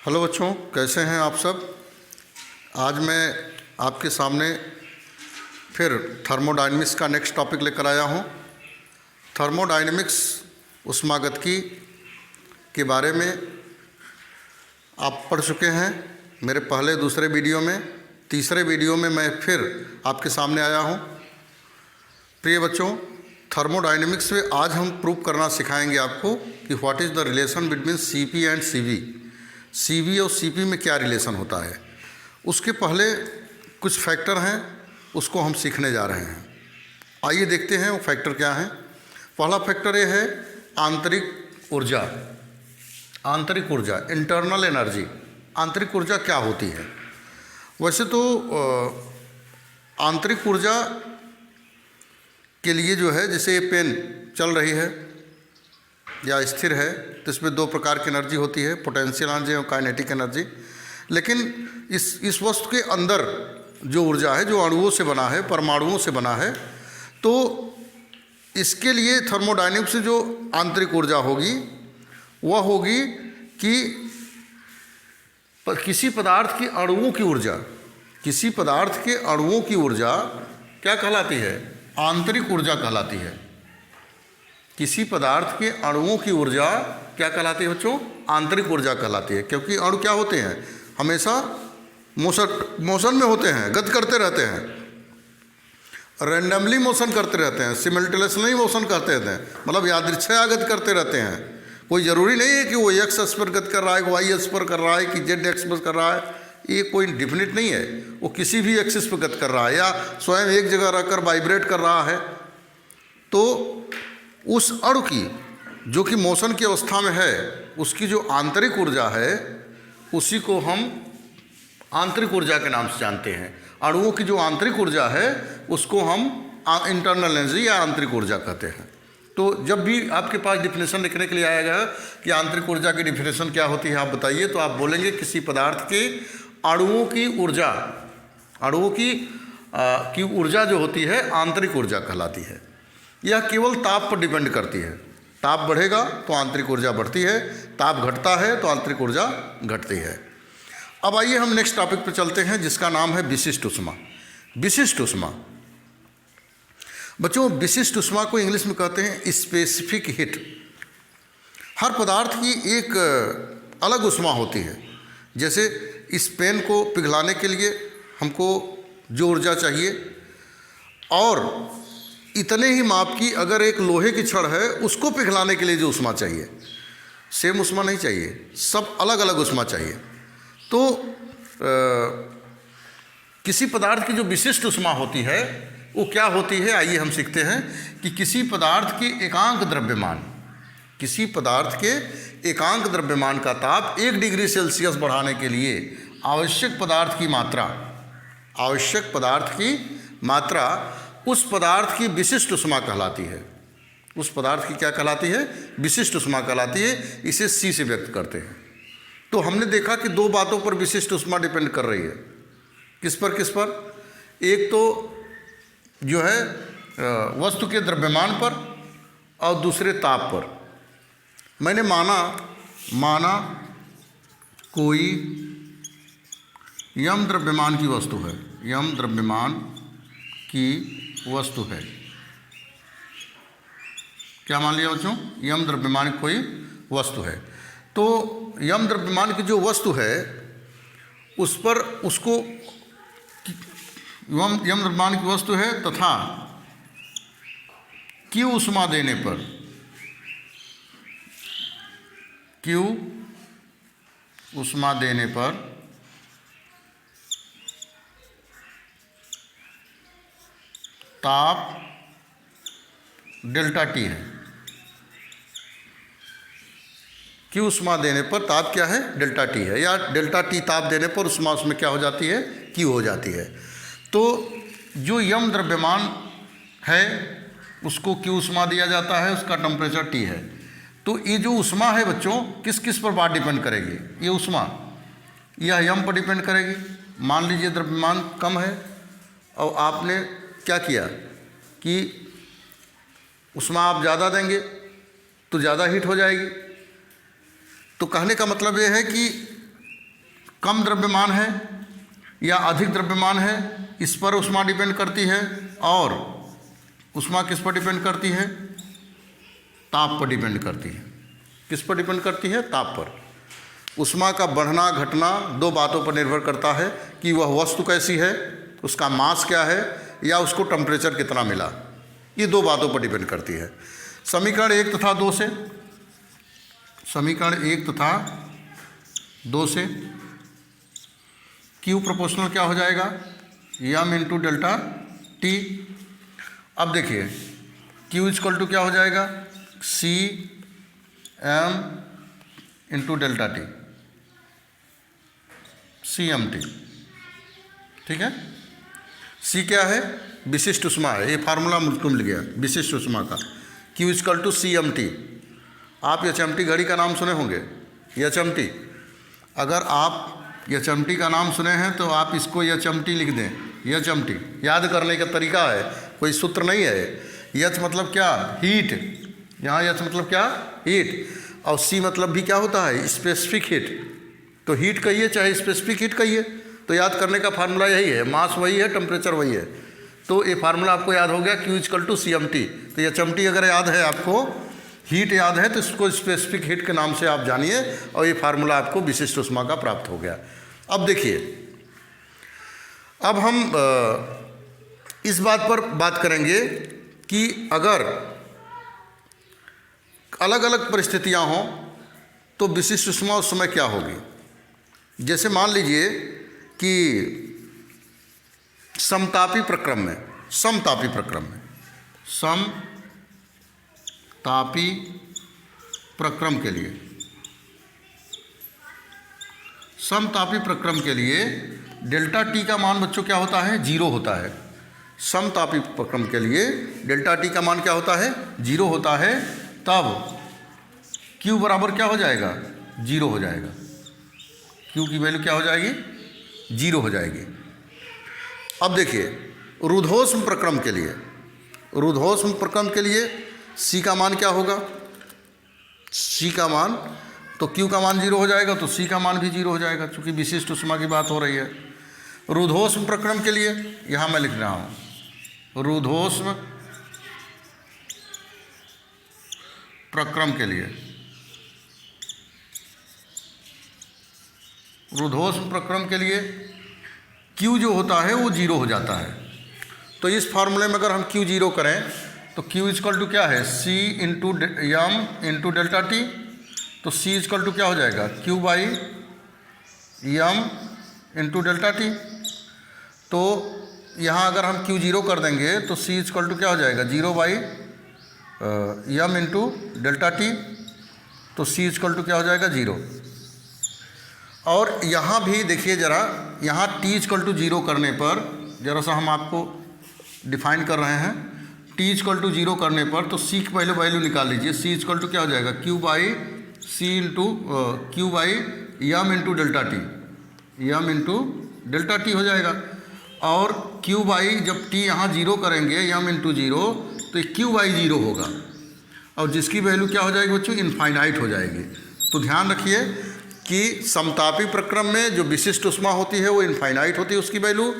Hello बच्चों, कैसे हैं आप सब। आज मैं आपके सामने फिर थर्मोडायनेमिक्स का नेक्स्ट टॉपिक लेकर आया हूं। थर्मोडायनेमिक्स ऊष्मागतिकी के बारे में आप पढ़ चुके हैं मेरे पहले दूसरे वीडियो में। तीसरे वीडियो में मैं फिर आपके सामने आया हूं। प्रिय बच्चों, थर्मोडायनेमिक्स में आज हम प्रूव करना सिखाएंगे आपको कि what is the relation between CP and CV. CV और सीपी में क्या रिलेशन होता है। उसके पहले कुछ फैक्टर हैं, उसको हम सीखने जा रहे हैं। आइए देखते हैं वो फैक्टर क्या हैं। पहला फैक्टर ये है आंतरिक ऊर्जा। आंतरिक ऊर्जा, इंटरनल एनर्जी। आंतरिक ऊर्जा क्या होती है। वैसे तो आंतरिक ऊर्जा के लिए जो है, जैसे ये पेन चल रही है या स्थिर है, तो इसमें दो प्रकार की एनर्जी होती है, पोटेंशियल एनर्जी और काइनेटिक एनर्जी। लेकिन इस वस्तु के अंदर जो ऊर्जा है, जो अणुओं से बना है, परमाणुओं से बना है, तो इसके लिए थर्मोडायनेमिक्स से जो आंतरिक ऊर्जा होगी वह होगी कि किसी पदार्थ की अणुओं की ऊर्जा, किसी पदार्थ के अणुओं की ऊर्जा क्या कहलाती है, आंतरिक ऊर्जा कहलाती है। किसी पदार्थ के अणुओं की ऊर्जा क्या कहलाती है बच्चों, आंतरिक ऊर्जा कहलाती है। क्योंकि अणु क्या होते हैं, हमेशा मोशन में होते हैं, गति करते रहते हैं, रैंडमली मोशन करते रहते हैं, सिमल्टेनियसली मोशन करते रहते हैं, मतलब यादृच्छया गति करते रहते हैं। कोई ज़रूरी नहीं है कि वो एक्स एक्स पर गति कर रहा है, वाई एक्स पर कर रहा है, कि जेड एक्स पर कर रहा है। ये कोई डिफिनिट नहीं है। वो किसी भी एक्सिस पर गति कर रहा है या स्वयं एक जगह रहकर वाइब्रेट कर रहा है। तो उस अणु की जो कि मोशन की अवस्था में है, उसकी जो आंतरिक ऊर्जा है, उसी को हम आंतरिक ऊर्जा के नाम से जानते हैं। अणुओं की जो आंतरिक ऊर्जा है उसको हम इंटरनल एनर्जी या आंतरिक ऊर्जा कहते हैं। तो जब भी आपके पास डिफिनेशन लिखने के लिए आएगा कि आंतरिक ऊर्जा की डिफिनेशन क्या होती है, आप बताइए, तो आप बोलेंगे किसी पदार्थ के अणुओं की ऊर्जा, अणुओं की ऊर्जा जो होती है आंतरिक ऊर्जा कहलाती है। यह केवल ताप पर डिपेंड करती है। ताप बढ़ेगा तो आंतरिक ऊर्जा बढ़ती है, ताप घटता है तो आंतरिक ऊर्जा घटती है। अब आइए हम नेक्स्ट टॉपिक पर चलते हैं, जिसका नाम है विशिष्ट ऊष्मा। विशिष्ट ऊष्मा बच्चों, विशिष्ट ऊष्मा को इंग्लिश में कहते हैं स्पेसिफिक हीट। हर पदार्थ की एक अलग ऊष्मा होती है। जैसे इस पेन को पिघलाने के लिए हमको जो ऊर्जा चाहिए, और इतने ही माप की अगर एक लोहे की छड़ है, उसको पिघलाने के लिए जो ऊष्मा चाहिए, सेम ऊष्मा नहीं चाहिए, सब अलग अलग ऊष्मा चाहिए। तो किसी पदार्थ की जो विशिष्ट ऊष्मा होती है वो क्या होती है, आइए हम सीखते हैं कि किसी पदार्थ के एकांक द्रव्यमान, किसी पदार्थ के एकांक द्रव्यमान का ताप 1 डिग्री सेल्सियस बढ़ाने के लिए आवश्यक पदार्थ की मात्रा, आवश्यक पदार्थ की मात्रा उस पदार्थ की विशिष्ट ऊष्मा कहलाती है। उस पदार्थ की क्या कहलाती है, विशिष्ट ऊष्मा कहलाती है। इसे C से व्यक्त करते हैं। तो हमने देखा कि दो बातों पर विशिष्ट ऊष्मा डिपेंड कर रही है। किस पर, किस पर, एक तो जो है वस्तु के द्रव्यमान पर, और दूसरे ताप पर। मैंने माना कोई यम द्रव्यमान की वस्तु है, यम द्रव्यमान की वस्तु है। क्या मान लिया बच्चों, यम द्रव्यमान की कोई वस्तु है। तो यम द्रव्यमान की जो वस्तु है उस पर, उसको यम द्रव्यमान की वस्तु है तथा Q ऊष्मा देने पर, Q ऊष्मा देने पर ताप डेल्टा T है। Q ऊष्मा देने पर ताप क्या है, डेल्टा T है, या डेल्टा T ताप देने पर ऊष्मा उसमें क्या हो जाती है, Q हो जाती है। तो जो यम द्रव्यमान है उसको Q ऊष्मा दिया जाता है, उसका टेम्परेचर T है। तो ये जो ऊष्मा है बच्चों, किस किस पर बात डिपेंड करेगी, ये ऊष्मा यह यम पर डिपेंड करेगी। मान लीजिए द्रव्यमान कम है और आपने क्या किया कि ऊष्मा आप ज़्यादा देंगे तो ज़्यादा हीट हो जाएगी। तो कहने का मतलब ये है कि कम द्रव्यमान है या अधिक द्रव्यमान है, इस पर ऊष्मा डिपेंड करती है। और ऊष्मा किस पर डिपेंड करती है? ताप पर डिपेंड करती है। किस पर डिपेंड करती है? ताप पर। ऊष्मा का बढ़ना घटना दो बातों पर निर्भर करता है कि वह वस्तु कैसी है, उसका मास क्या है, या उसको टेम्परेचर कितना मिला। ये दो बातों पर डिपेंड करती है। समीकरण 1 तथा 2 से, समीकरण 1 तथा 2 से Q प्रोपोर्शनल क्या हो जाएगा? m into delta T. अब देखिए Q इक्वल टू क्या हो जाएगा? C m into delta T, CMT। ठीक है। C क्या है? विशिष्ट ऊष्मा है। ये फार्मूला मुझको मिल गया विशिष्ट ऊष्मा का। Q equal to CMT। आप HMT घड़ी का नाम सुने होंगे, HMT। अगर आप HMT का नाम सुने हैं तो आप इसको HMT लिख दें। HMT याद करने का तरीका है, कोई सूत्र नहीं है। H मतलब क्या? हीट। यहाँ H मतलब क्या? हीट। और C मतलब भी क्या होता है? Specific heat. तो हीट कहिए चाहे स्पेसिफिक हीट कहिए, तो याद करने का फार्मूला यही है। मास वही है, टेम्परेचर वही है। तो ये फार्मूला आपको याद हो गया, Q इक्वल टू CMT। तो HMT अगर याद है आपको, हीट याद है, तो इसको स्पेसिफिक हीट के नाम से आप जानिए और ये फार्मूला आपको विशिष्ट ऊष्मा का प्राप्त हो गया। अब देखिए, अब हम इस बात पर बात करेंगे कि अगर अलग अलग परिस्थितियां हों तो विशिष्ट ऊष्मा उस समय क्या होगी। जैसे मान लीजिए कि समतापी प्रक्रम में, समतापी प्रक्रम में, समतापी प्रक्रम के लिए, समतापी प्रक्रम के लिए डेल्टा टी का मान बच्चों क्या होता है? 0 होता है। समतापी प्रक्रम के लिए डेल्टा टी का मान क्या होता है? 0 होता है। तब Q बराबर क्या हो जाएगा? 0 हो जाएगा। Q की वैल्यू क्या हो जाएगी? 0 हो जाएगी। अब देखिए रुद्धोष्म प्रक्रम के लिए, रुद्धोष्म प्रक्रम के लिए C का मान क्या होगा? C का मान, तो Q का मान 0 हो जाएगा, तो C का मान भी 0 हो जाएगा, क्योंकि विशिष्ट ऊष्मा की बात हो रही है। रुद्धोष्म प्रक्रम के लिए यहाँ मैं लिख रहा हूँ, रुद्धोष्म प्रक्रम के लिए, रुद्धोष्म प्रक्रम के लिए Q जो होता है वो 0 हो जाता है। तो इस फार्मूले में अगर हम Q 0 करें तो Q इक्वल टू क्या है? C into m into delta T. तो C इक्वल टू क्या हो जाएगा? Q by m into delta T. तो यहाँ अगर हम Q 0 कर देंगे तो C इक्वल टू क्या हो जाएगा? 0 by m into delta T. तो C इक्वल टू क्या हो जाएगा? 0। और यहाँ भी देखिए ज़रा, यहाँ T इक्वल टू 0 करने पर, ज़रा सा हम आपको डिफाइन कर रहे हैं, T इक्वल टू 0 करने पर तो C की पहले वैल्यू निकाल लीजिए। C इक्वल टू क्या हो जाएगा? Q by C into Q by m into delta T, m into delta T हो जाएगा। और Q बाई जब T यहाँ 0 करेंगे, m इंटू 0, तो Q बाई 0 होगा, और जिसकी वैल्यू क्या हो जाएगी बच्चों? इनफाइनाइट हो जाएगी। तो ध्यान रखिए कि समतापी प्रक्रम में जो विशिष्ट ऊष्मा होती है वो इनफाइनाइट होती है उसकी वैल्यू,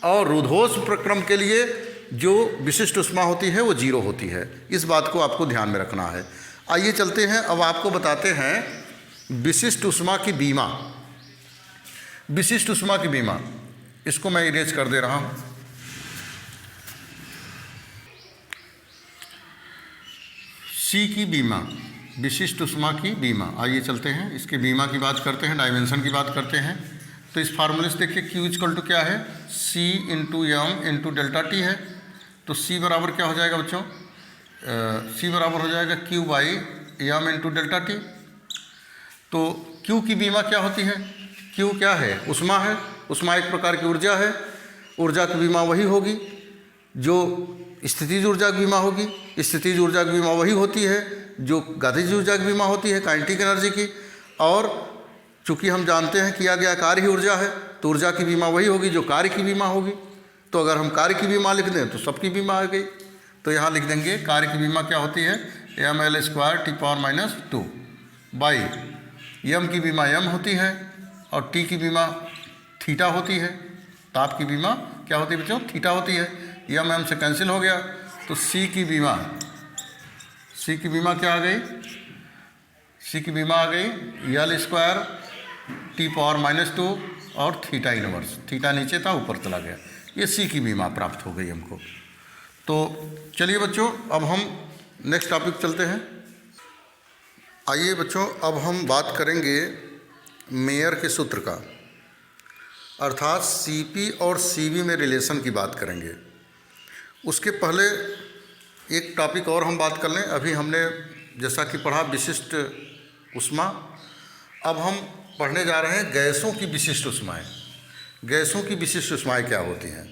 और रुद्धोष्म प्रक्रम के लिए जो विशिष्ट ऊष्मा होती है वो 0 होती है। इस बात को आपको ध्यान में रखना है। आइए चलते हैं, अब आपको बताते हैं विशिष्ट ऊष्मा की बीमा। विशिष्ट ऊष्मा की बीमा, इसको मैं इरेज कर दे रहा हूँ। C की बीमा, विशिष्ट ऊष्मा की बीमा। आइए चलते हैं, इसके बीमा की बात करते हैं, डायमेंशन की बात करते हैं। तो इस फार्मूले से देखिए Q इक्वल टू क्या है? C into m into delta T है। तो C बराबर क्या हो जाएगा बच्चों? C बराबर हो जाएगा Q by m into delta T. तो Q की बीमा क्या होती है? Q क्या है? ऊष्मा है। ऊष्मा एक प्रकार की ऊर्जा है। ऊर्जा की बीमा वही होगी जो स्थितिज ऊर्जा की बीमा होगी। स्थितिज ऊर्जा की बीमा वही होती है जो गतिज ऊर्जा की बीमा होती है, काइनेटिक एनर्जी की। और चूँकि हम जानते हैं किया गया कार्य ही ऊर्जा है, तो ऊर्जा की बीमा वही होगी जो कार्य की बीमा होगी। तो अगर हम कार्य की बीमा लिख दें तो सबकी बीमा आ गई। तो यहाँ लिख देंगे कार्य की बीमा क्या होती है? ml² T⁻⁻2 बाई m की बीमा m होती है और टी की बीमा थीटा होती है, ताप की बीमा क्या होती है बच्चों, थीटा होती है। यह एम से कैंसिल हो गया, तो सी की बीमा क्या आ गई, सी की बीमा आ गई यल स्क्वायर टी पावर -2 और थीटा इनवर्स, थीटा नीचे था ऊपर चला गया, ये सी की बीमा प्राप्त हो गई हमको। तो चलिए बच्चों अब हम नेक्स्ट टॉपिक चलते हैं। आइए बच्चों अब हम बात करेंगे मेयर के सूत्र का, अर्थात सीपी और सीवी में रिलेशन की बात करेंगे। उसके पहले एक टॉपिक और हम बात कर लें। अभी हमने जैसा कि पढ़ा विशिष्ट ऊष्मा, अब हम पढ़ने जा रहे हैं गैसों की विशिष्ट ऊष्माएँ। गैसों की विशिष्ट ऊष्माएँ क्या होती हैं?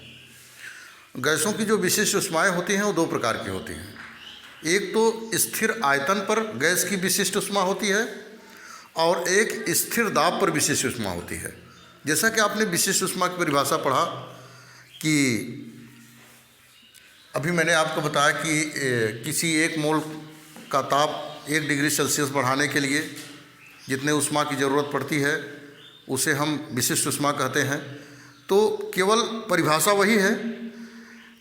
गैसों की जो विशिष्ट ऊष्माएँ होती हैं वो दो प्रकार की होती हैं। एक तो स्थिर आयतन पर गैस की विशिष्ट ऊष्मा होती है और एक स्थिर दाब पर विशिष्ट ऊष्मा होती है। जैसा कि आपने विशिष्ट ऊष्मा की परिभाषा पढ़ा कि अभी मैंने आपको बताया कि किसी एक मोल का ताप 1 डिग्री सेल्सियस बढ़ाने के लिए जितने ऊष्मा की ज़रूरत पड़ती है उसे हम विशिष्ट ऊष्मा कहते हैं। तो केवल परिभाषा वही है,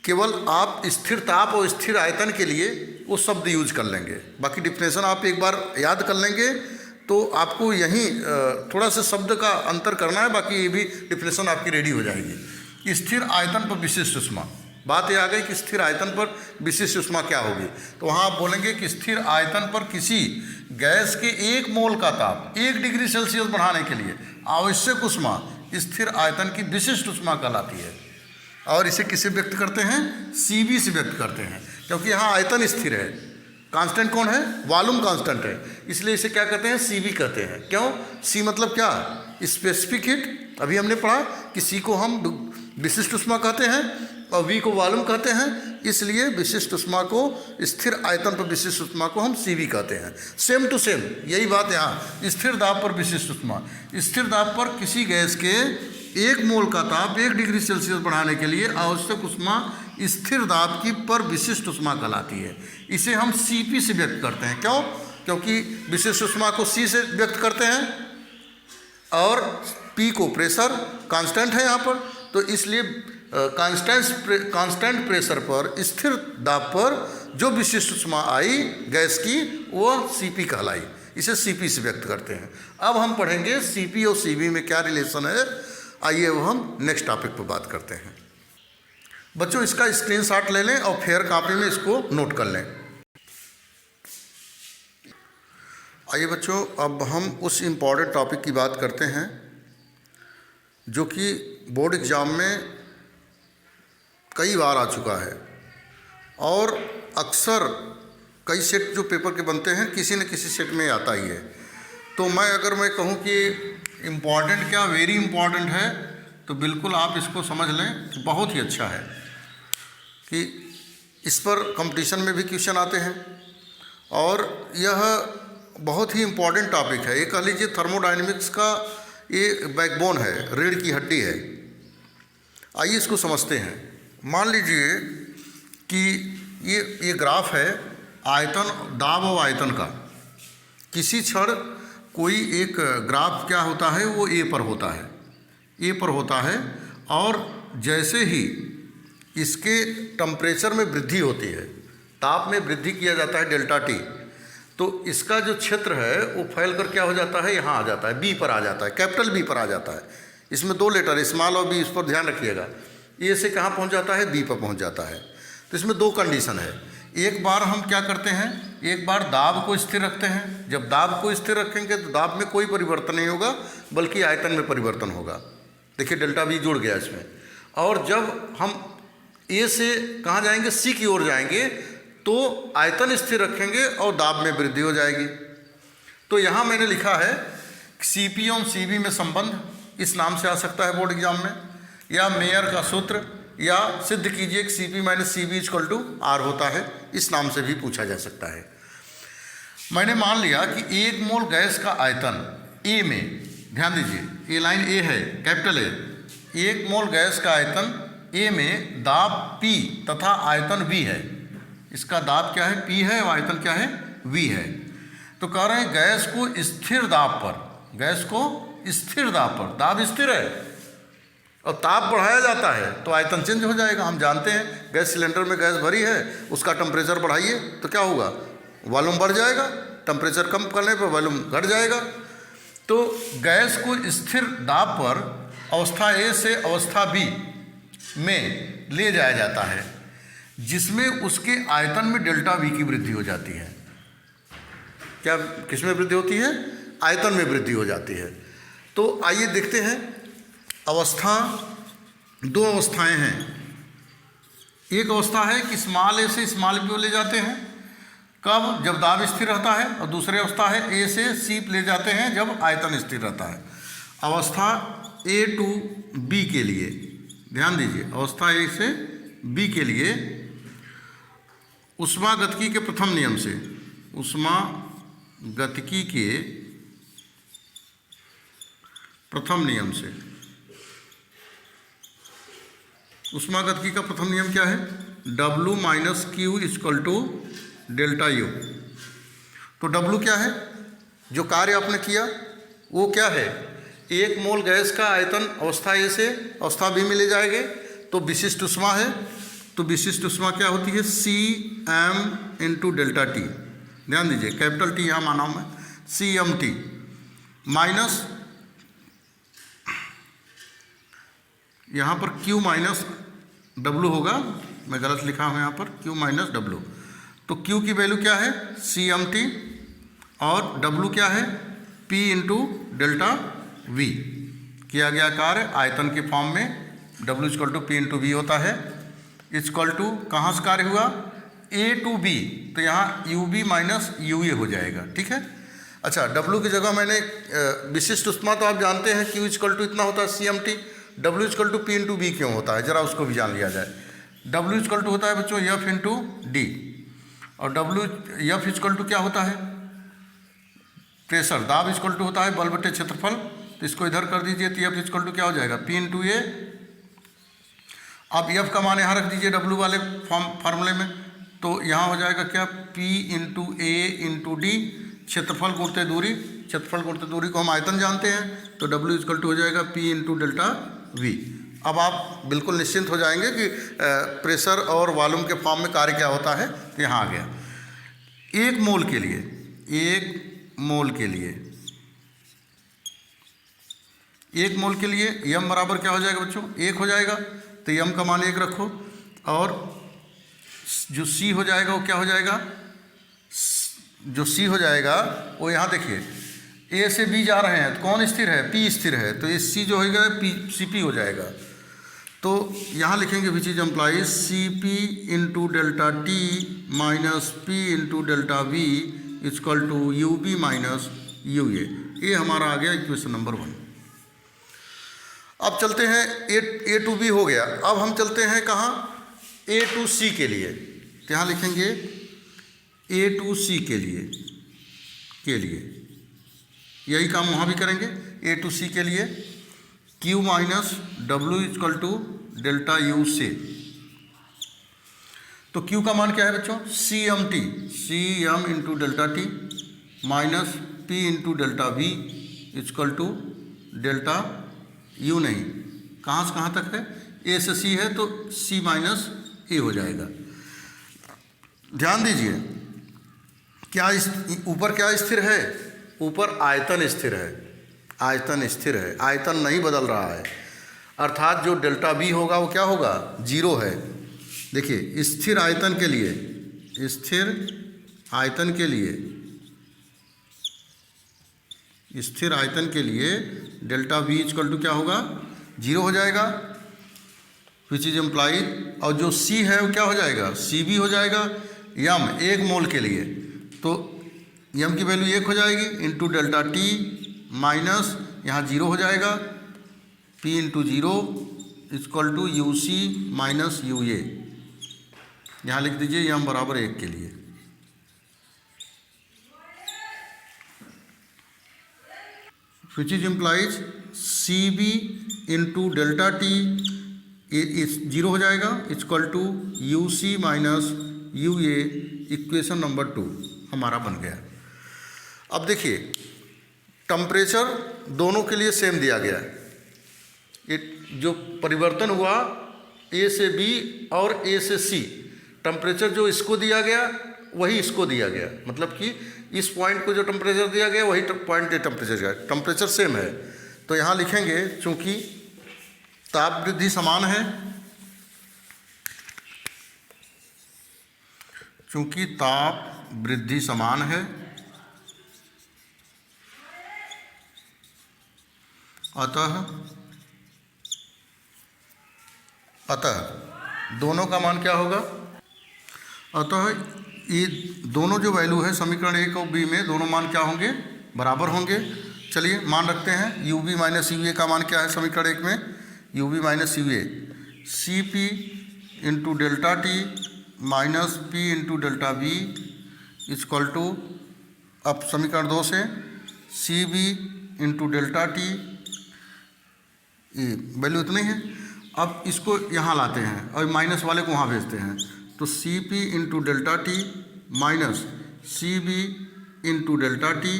केवल आप स्थिर ताप और स्थिर आयतन के लिए वो शब्द यूज कर लेंगे, बाकी डिफिनेशन आप एक बार याद कर लेंगे तो आपको यहीं थोड़ा सा शब्द का अंतर करना है, बाकी ये भी डिफिनेशन आपकी रेडी हो जाएगी। स्थिर आयतन पर विशिष्ट ऊष्मा, बात ये आ गई कि स्थिर आयतन पर विशिष्ट ऊष्मा क्या होगी, तो वहाँ आप बोलेंगे कि स्थिर आयतन पर किसी गैस के 1 मोल का ताप 1 डिग्री सेल्सियस बढ़ाने के लिए आवश्यक ऊष्मा स्थिर आयतन की विशिष्ट ऊष्मा कहलाती है। और इसे किसे व्यक्त करते हैं? सीवी से व्यक्त करते हैं, क्योंकि यहाँ आयतन स्थिर है, कांस्टेंट कौन है? वॉल्यूम कांस्टेंट है, इसलिए इसे क्या कहते हैं? सीवी कहते हैं। क्यों? सी मतलब क्या? Specific heat. अभी हमने पढ़ा कि सी को हम विशिष्ट ऊष्मा कहते हैं और वी को वॉल्यूम कहते हैं, इसलिए विशिष्ट ऊष्मा को, स्थिर आयतन पर विशिष्ट ऊष्मा को हम सीवी कहते हैं। सेम टू सेम यही बात यहाँ। स्थिर दाब पर विशिष्ट ऊष्मा, स्थिर दाब पर किसी गैस के 1 मोल का ताप 1 डिग्री सेल्सियस बढ़ाने के लिए आवश्यक ऊष्मा स्थिर दाब की पर विशिष्ट ऊष्मा कहलाती है। इसे हम सीपी से व्यक्त करते हैं। क्यों? क्योंकि विशिष्ट ऊष्मा को सी से व्यक्त करते हैं और पी को प्रेशर कांस्टेंट है यहाँ पर, तो इसलिए कांस्टेंट प्रेशर पर स्थिर दाब पर जो विशिष्ट ऊष्मा आई गैस की वो सीपी कहलाई, इसे सीपी से व्यक्त करते हैं। अब हम पढ़ेंगे सीपी और सीवी में क्या रिलेशन है। आइए अब हम नेक्स्ट टॉपिक पर बात करते हैं। बच्चों इसका स्क्रीनशॉट ले लें और फेयर कॉपी में इसको नोट कर लें। आइए बच्चों अब हम उस इम्पॉर्टेंट टॉपिक की बात करते हैं जो कि बोर्ड एग्ज़ाम में कई बार आ चुका है और अक्सर कई सेट जो पेपर के बनते हैं किसी न किसी सेट में आता ही है। तो अगर मैं कहूँ कि इम्पॉर्टेंट क्या वेरी इम्पॉर्टेंट है, तो बिल्कुल आप इसको समझ लें कि बहुत ही अच्छा है कि इस पर कंपटीशन में भी क्वेश्चन आते हैं और यह बहुत ही इम्पॉर्टेंट टॉपिक है। ये कह लीजिए थर्मोडायनेमिक्स का ये बैकबोन है, रीढ़ की हड्डी है। आइए इसको समझते हैं। मान लीजिए कि ये ग्राफ है आयतन, दाब और आयतन का। किसी क्षण कोई एक ग्राफ क्या होता है, वो ए पर होता है, ए पर होता है और जैसे ही इसके टेम्परेचर में वृद्धि होती है, ताप में वृद्धि किया जाता है डेल्टा टी, तो इसका जो क्षेत्र है वो फैल कर क्या हो जाता है, यहाँ आ जाता है, बी पर आ जाता है, कैपिटल बी पर आ जाता है। इसमें 2 लेटर स्मॉल और बी, इस पर ध्यान रखिएगा। ए से कहाँ पहुँच जाता है? बी पर पहुँच जाता है। तो इसमें 2 कंडीशन है। एक बार हम क्या करते हैं, एक बार दाब को स्थिर रखते हैं। जब दाब को स्थिर रखेंगे तो दाब में कोई परिवर्तन नहीं होगा बल्कि आयतन में परिवर्तन होगा। देखिए डेल्टा वी जुड़ गया इसमें। और जब हम ए से कहाँ जाएंगे, सी की ओर जाएंगे, तो आयतन स्थिर रखेंगे और दाब में वृद्धि हो जाएगी। तो यहाँ मैंने लिखा है सीपी और सीवी में संबंध, इस नाम से आ सकता है बोर्ड एग्जाम में, या मेयर का सूत्र, या सिद्ध कीजिए कि CP minus CV equal to R होता है, इस नाम से भी पूछा जा सकता है। मैंने मान लिया कि 1 मोल गैस का आयतन ए में, ध्यान दीजिए ये लाइन ए है, कैपिटल ए, 1 मोल गैस का आयतन ए में दाब P तथा आयतन V है। इसका दाब क्या है? P है और आयतन क्या है? V है। तो कह रहे हैं गैस को स्थिर दाब पर, गैस को स्थिर दाब पर, दाब स्थिर है और ताप बढ़ाया जाता है तो आयतन चेंज हो जाएगा। हम जानते हैं गैस सिलेंडर में गैस भरी है, उसका टेम्परेचर बढ़ाइए तो क्या होगा, वॉल्यूम बढ़ जाएगा, टेम्परेचर कम करने पर वॉल्यूम घट जाएगा। तो गैस को स्थिर दाब पर अवस्था ए से अवस्था बी में ले जाया जाता है, जिसमें उसके आयतन में डेल्टा वी की वृद्धि हो जाती है। क्या किस में वृद्धि होती है, आयतन में वृद्धि हो जाती है। तो आइए देखते हैं, अवस्था, दो अवस्थाएं हैं। एक अवस्था है कि स्मॉल ए से स्मॉल बी ले जाते हैं, कब, जब दाब स्थिर रहता है, और दूसरी अवस्था है ए से सी ले जाते हैं जब आयतन स्थिर रहता है। अवस्था ए टू बी के लिए ध्यान दीजिए, अवस्था ए से बी के लिए ऊष्मागतिकी के प्रथम नियम से, ऊष्मागतिकी के प्रथम नियम से, ऊष्मागतिकी का प्रथम नियम क्या है, W minus Q equal to delta U. तो W क्या है, जो कार्य आपने किया वो क्या है, 1 मोल गैस का आयतन अवस्था ए से अवस्था बी में ले जाएंगे तो विशिष्ट ऊष्मा है। तो विशिष्ट ऊष्मा क्या होती है, CM इंटू डेल्टा टी। ध्यान दीजिए, कैपिटल टी यहाँ माना हूँ मैं, CMT माइनस यहाँ पर Q माइनस W होगा, मैं गलत लिखा हूँ यहाँ पर, Q माइनस W। तो Q की वैल्यू क्या है, CMT, और W क्या है, P इंटू डेल्टा V। किया गया कार्य आयतन के फॉर्म में W equal to P into V होता है, इक्वल टू कहाँ से कार्य हुआ, A टू B, तो यहाँ UB माइनस UA हो जाएगा। ठीक है, अच्छा, W की जगह मैंने विशिष्ट ऊष्मा तो आप जानते हैं Q इक्वल टू इतना होता है CMT, W equal to P into B क्यों होता है, जरा उसको भी जान लिया जाए। W इक्वल टू होता है बच्चों F इंटू D, और F इक्वल टू क्या होता है, प्रेशर, दाब इक्वल टू होता है बल बटे क्षेत्रफल। तो इसको इधर कर दीजिए तो F इक्वल टू क्या हो जाएगा, P इंटू A। अब F का मान यहाँ रख दीजिए W वाले फार्मूले में, तो यहाँ हो जाएगा क्या, P into A into D, क्षेत्रफल गुणते दूरी, क्षेत्रफल गुणते दूरी को हम आयतन जानते हैं, तो W इक्वल टू हो जाएगा P इंटू डेल्टा V। अब आप बिल्कुल निश्चिंत हो जाएंगे कि प्रेशर और वॉल्यूम के फॉर्म में कार्य क्या होता है। तो यहाँ आ गया, 1 मोल के लिए, 1 मोल के लिए, 1 मोल के लिए m बराबर क्या हो जाएगा बच्चों, 1 हो जाएगा। तो m का मान 1 रखो, और जो c हो जाएगा वो क्या हो जाएगा, जो c हो जाएगा वो यहाँ देखिए, a से b जा रहे हैं तो कौन स्थिर है, p स्थिर है, तो ये c जो होगा CP हो जाएगा। तो यहाँ लिखेंगे which is implies CP into delta T minus P into delta V equal to UB minus UA। ये हमारा आ गया इक्वेशन नंबर 1। अब चलते हैं A टू B हो गया, अब हम चलते हैं कहाँ, A टू C के लिए। तो यहाँ लिखेंगे A टू C के लिए यही काम वहाँ भी करेंगे। A टू C के लिए Q minus W equal to delta U से, तो Q का मान क्या है बच्चों, CMT, CM into delta T minus P into delta V equal to delta U। नहीं, कहाँ से कहाँ तक है, A से C है तो C माइनस A हो जाएगा। ध्यान दीजिए, क्या ऊपर क्या स्थिर है, ऊपर आयतन स्थिर है, आयतन स्थिर है, आयतन नहीं बदल रहा है, अर्थात जो डेल्टा B होगा वो क्या होगा, 0 है। देखिए, स्थिर आयतन के लिए, स्थिर आयतन के लिए, स्थिर आयतन के लिए डेल्टा V इक्वल टू क्या होगा, 0 हो जाएगा, विच इज एम्प्लाइड। और जो C है वो क्या हो जाएगा, CB हो जाएगा। m 1 मोल के लिए, तो m की वैल्यू 1 हो जाएगी इंटू डेल्टा T माइनस यहाँ 0 हो जाएगा, P into 0 equal to UC minus UA। यहाँ लिख दीजिए m बराबर 1 के लिए। Which is implies CB into delta T 0 हो जाएगा equal to UC minus UA। Equation number 2 हमारा बन गया। अब देखिए, टेम्परेचर दोनों के लिए सेम दिया गया है। ये जो परिवर्तन हुआ ए से बी और ए से सी, टेम्परेचर जो इसको दिया गया वही इसको दिया गया, मतलब कि इस पॉइंट को जो टेम्परेचर दिया गया वही पॉइंट के टेम्परेचर सेम है। तो यहाँ लिखेंगे चूँकि ताप वृद्धि समान है, चूँकि ताप वृद्धि समान है, अतः दोनों का मान क्या होगा, अतः ये दोनों जो वैल्यू है समीकरण ए और बी में दोनों मान क्या होंगे, बराबर होंगे। चलिए मान रखते हैं U B minus U A का मान क्या है समीकरण एक में, U B minus U A C P into delta T minus P into delta B equal to, अब समीकरण 2 से C B into delta T, ये वैल्यू इतनी है। अब इसको यहाँ लाते हैं और माइनस वाले को वहाँ भेजते हैं, तो C P into delta T minus C B into delta T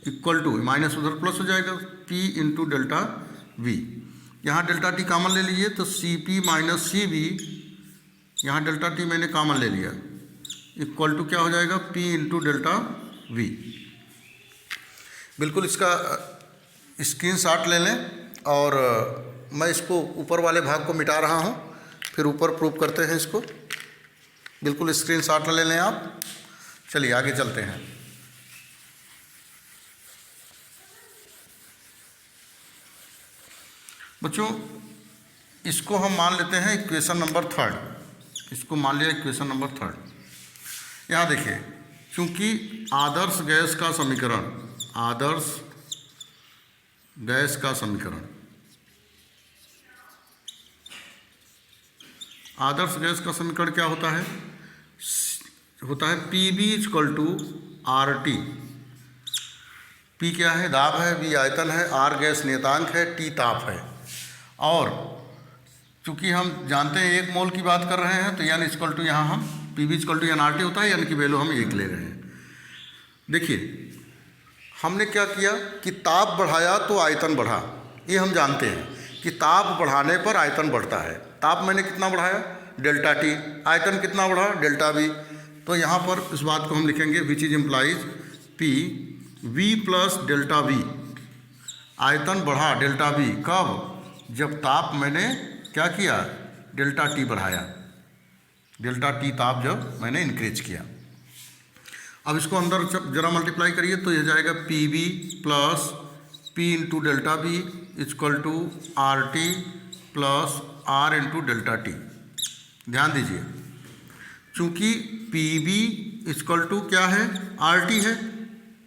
equal to, minus उधर प्लस हो जाएगा, पी इंटू डेल्टा वी। यहाँ डेल्टा टी कॉमन ले लीजिए तो C P minus C B, यहाँ डेल्टा टी मैंने कॉमन ले लिया, इक्वल टू क्या हो जाएगा, पी इंटू डेल्टा वी। बिल्कुल इसका स्क्रीनशॉट ले लें और मैं इसको ऊपर वाले भाग को मिटा रहा हूँ, फिर ऊपर प्रूव करते हैं इसको। बिल्कुल स्क्रीनशॉट ले लें आप। चलिए आगे चलते हैं। बच्चों इसको हम मान लेते हैं इक्वेशन नंबर 3, इसको मान लिया इक्वेशन नंबर 3। यहाँ देखिए, क्योंकि आदर्श गैस का समीकरण, आदर्श गैस का समीकरण, आदर्श गैस का समीकरण क्या होता है, होता है P B equal to R T. P क्या है, दाब है, बी आयतन है, आर गैस नियतांक है, टी ताप है। और चूँकि हम जानते हैं 1 मोल की बात कर रहे हैं तो यानी इक्वल टू, यहाँ हम P B equal to N R T होता है, यानी कि वैल्यू हम 1 ले रहे हैं। देखिए हमने क्या किया कि ताप बढ़ाया तो आयतन बढ़ा, ये हम जानते हैं कि ताप बढ़ाने पर आयतन बढ़ता है। ताप मैंने कितना बढ़ाया, डेल्टा टी, आयतन कितना बढ़ा, डेल्टा वी। तो यहाँ पर इस बात को हम लिखेंगे which is implies P V plus delta we, आयतन बढ़ा डेल्टा वी, कब, जब ताप मैंने क्या किया, डेल्टा टी बढ़ाया, डेल्टा टी ताप जब मैंने इंक्रीज किया। अब इसको अंदर जरा मल्टीप्लाई करिए तो यह जाएगा P B plus P into delta B equal to R T plus R into delta T. ध्यान दीजिए, चूँकि पी बी इक्वल टू क्या है, आर टी है,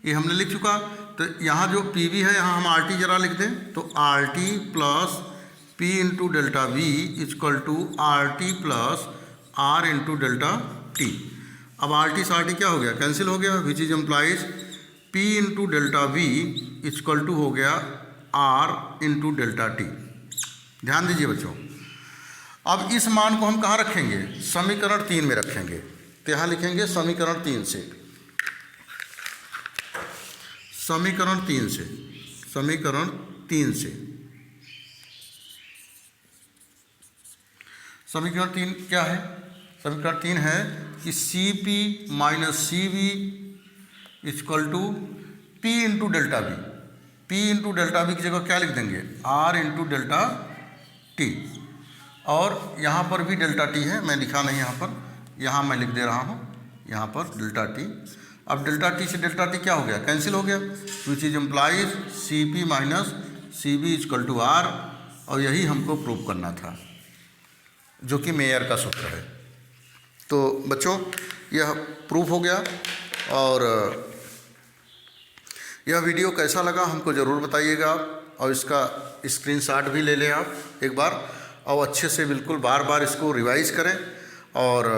ये हमने लिख चुका। तो यहाँ जो पी बी है यहाँ हम आर टी जरा लिख दें, तो R T plus P into delta V equal to R T plus R into delta T. अब आर टी से आर टी क्या हो गया, कैंसिल हो गया, which is implies P into delta V equal to हो गया आर इंटू डेल्टा टी। ध्यान दीजिए बच्चों, अब इस मान को हम कहाँ रखेंगे, समीकरण 3 में रखेंगे। तो यहाँ लिखेंगे समीकरण 3 से, समीकरण 3 से, समीकरण 3 से, समीकरण 3 क्या है, समीकरण 3 है कि C P minus C B equal to P into delta B. P into delta B की जगह क्या लिख देंगे, आर इंटू डेल्टा टी। और यहाँ पर भी डेल्टा टी है, मैं लिखा नहीं यहाँ पर, यहाँ मैं लिख दे रहा हूँ, यहाँ पर डेल्टा टी। अब डेल्टा टी से डेल्टा टी क्या हो गया, कैंसिल हो गया, which is implies C P minus C B equal to R. और यही हमको प्रूव करना था, जो कि मेयर का सूत्र है। तो बच्चों यह प्रूफ हो गया। और यह वीडियो कैसा लगा हमको ज़रूर बताइएगा, और इसका स्क्रीनशॉट भी ले लें आप एक बार, और अच्छे से बिल्कुल बार बार इसको रिवाइज करें। और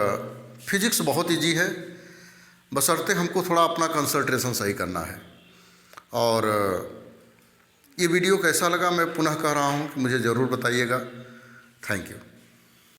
फिज़िक्स बहुत ईजी है, बशर्ते हमको थोड़ा अपना कंसंट्रेशन सही करना है। और ये वीडियो कैसा लगा मैं पुनः कह रहा हूँ कि मुझे ज़रूर बताइएगा। Thank you.